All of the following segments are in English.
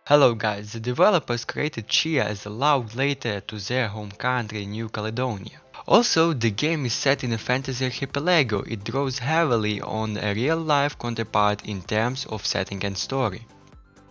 Hello guys, the developers created Tchia as a love letter to their home country New Caledonia. Also, the game is set in a fantasy archipelago. It draws heavily on a real-life counterpart in terms of setting and story.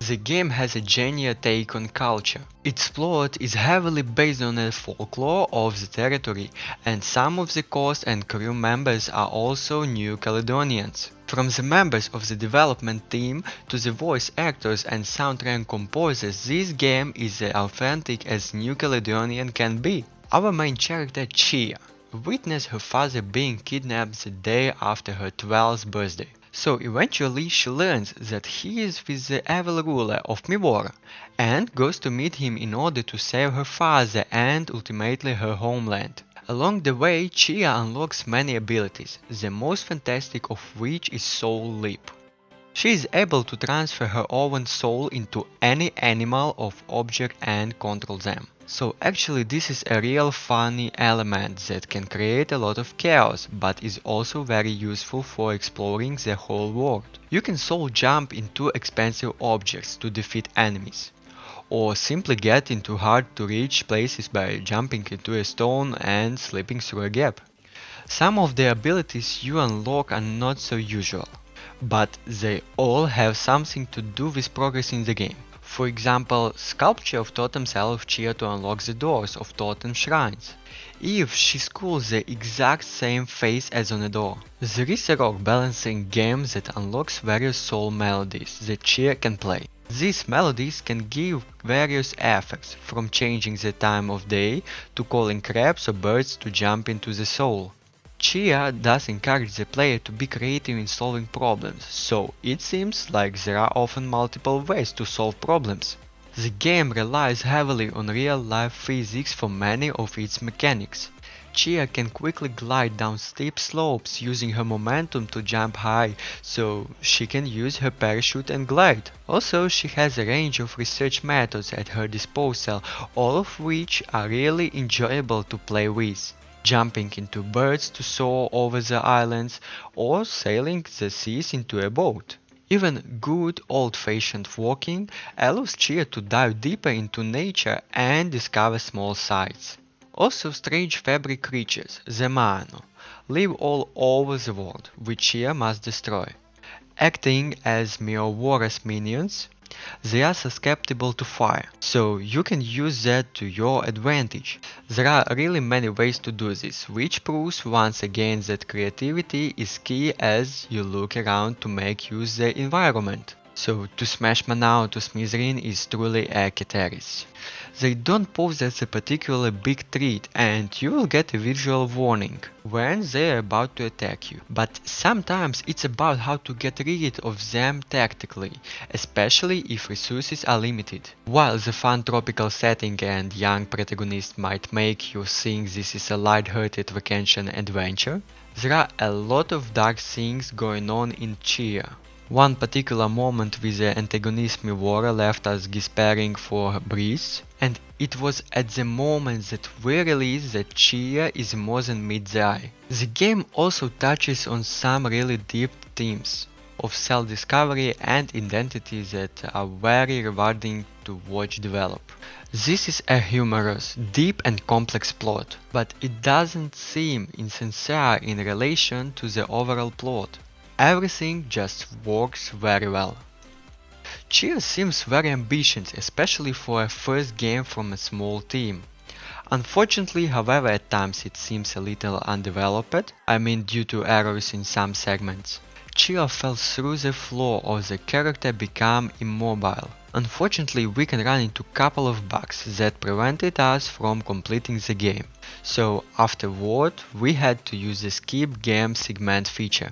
The game has a genuine take on culture. Its plot is heavily based on the folklore of the territory, and some of the cast and crew members are also New Caledonians. From the members of the development team to the voice actors and soundtrack composers, this game is as authentic as New Caledonian can be. Our main character Tchia witnessed her father being kidnapped the day after her 12th birthday. So eventually she learns that he is with the evil ruler of Mivora and goes to meet him in order to save her father and ultimately her homeland. Along the way, Tchia unlocks many abilities, the most fantastic of which is Soul Leap. She is able to transfer her own soul into any animal or object and control them. So actually this is a real funny element that can create a lot of chaos, but is also very useful for exploring the whole world. You can soul jump into expensive objects to defeat enemies, or simply get into hard to reach places by jumping into a stone and slipping through a gap. Some of the abilities you unlock are not so usual, but they all have something to do with progress in the game. For example, sculpture of totems allow Tchia to unlock the doors of totem shrines, if she schools the exact same face as on a door. There is a rock balancing game that unlocks various soul melodies that Tchia can play. These melodies can give various effects, from changing the time of day to calling crabs or birds to jump into the soul. Tchia does encourage the player to be creative in solving problems, so it seems like there are often multiple ways to solve problems. The game relies heavily on real-life physics for many of its mechanics. Tchia can quickly glide down steep slopes using her momentum to jump high, so she can use her parachute and glide. Also, she has a range of research methods at her disposal, all of which are really enjoyable to play with. Jumping into birds to soar over the islands, or sailing the seas into a boat. Even good old-fashioned walking allows Tchia to dive deeper into nature and discover small sights. Also, strange fabric creatures, the Maano, live all over the world, which Tchia must destroy. Acting as Miowora's minions, they are susceptible to fire, so you can use that to your advantage. There are really many ways to do this, which proves once again that creativity is key as you look around to make use the environment. So to smash Manao to smithereen is truly a catharsis. They don't pose as a particularly big threat and you will get a visual warning when they are about to attack you. But sometimes it's about how to get rid of them tactically, especially if resources are limited. While the fun tropical setting and young protagonist might make you think this is a light-hearted vacation adventure, there are a lot of dark things going on in Tchia. One particular moment with the antagonist Mivora left us gasping for breath, and it was at the moment that we realized that Tchia is more than meets the eye. The game also touches on some really deep themes of self-discovery and identity that are very rewarding to watch develop. This is a humorous, deep and complex plot, but it doesn't seem insincere in relation to the overall plot. Everything just works very well. Tchia seems very ambitious, especially for a first game from a small team. Unfortunately, however, at times it seems a little undeveloped, due to errors in some segments. Tchia fell through the floor or the character became immobile. Unfortunately, we can run into a couple of bugs that prevented us from completing the game. So afterward, we had to use the skip game segment feature.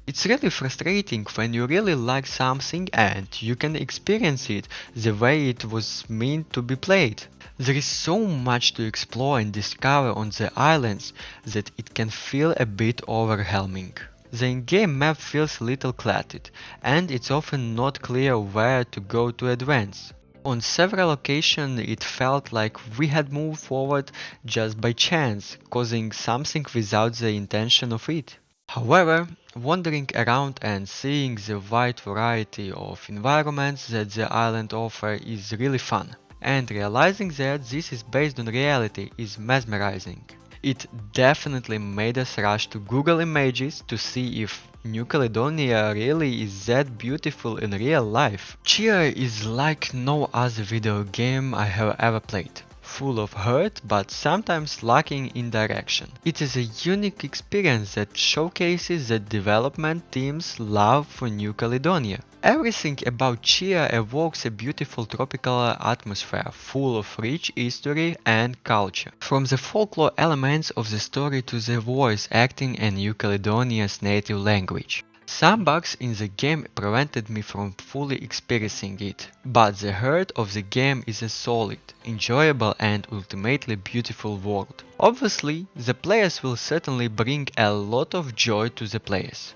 It's really frustrating when you really like something and you can experience it the way it was meant to be played. There is so much to explore and discover on the islands that it can feel a bit overwhelming. The in-game map feels a little cluttered, and it's often not clear where to go to advance. On several occasions it felt like we had moved forward just by chance, causing something without the intention of it. However, wandering around and seeing the wide variety of environments that the island offers is really fun, and realizing that this is based on reality is mesmerizing. It definitely made us rush to Google Images to see if New Caledonia really is that beautiful in real life. Tchia is like no other video game I have ever played. Full of heart, but sometimes lacking in direction. It is a unique experience that showcases the development team's love for New Caledonia. Everything about Tchia evokes a beautiful tropical atmosphere full of rich history and culture. From the folklore elements of the story to the voice acting in New Caledonia's native language. Some bugs in the game prevented me from fully experiencing it, but the heart of the game is a solid, enjoyable and ultimately beautiful world. Obviously, the players will certainly bring a lot of joy to the players.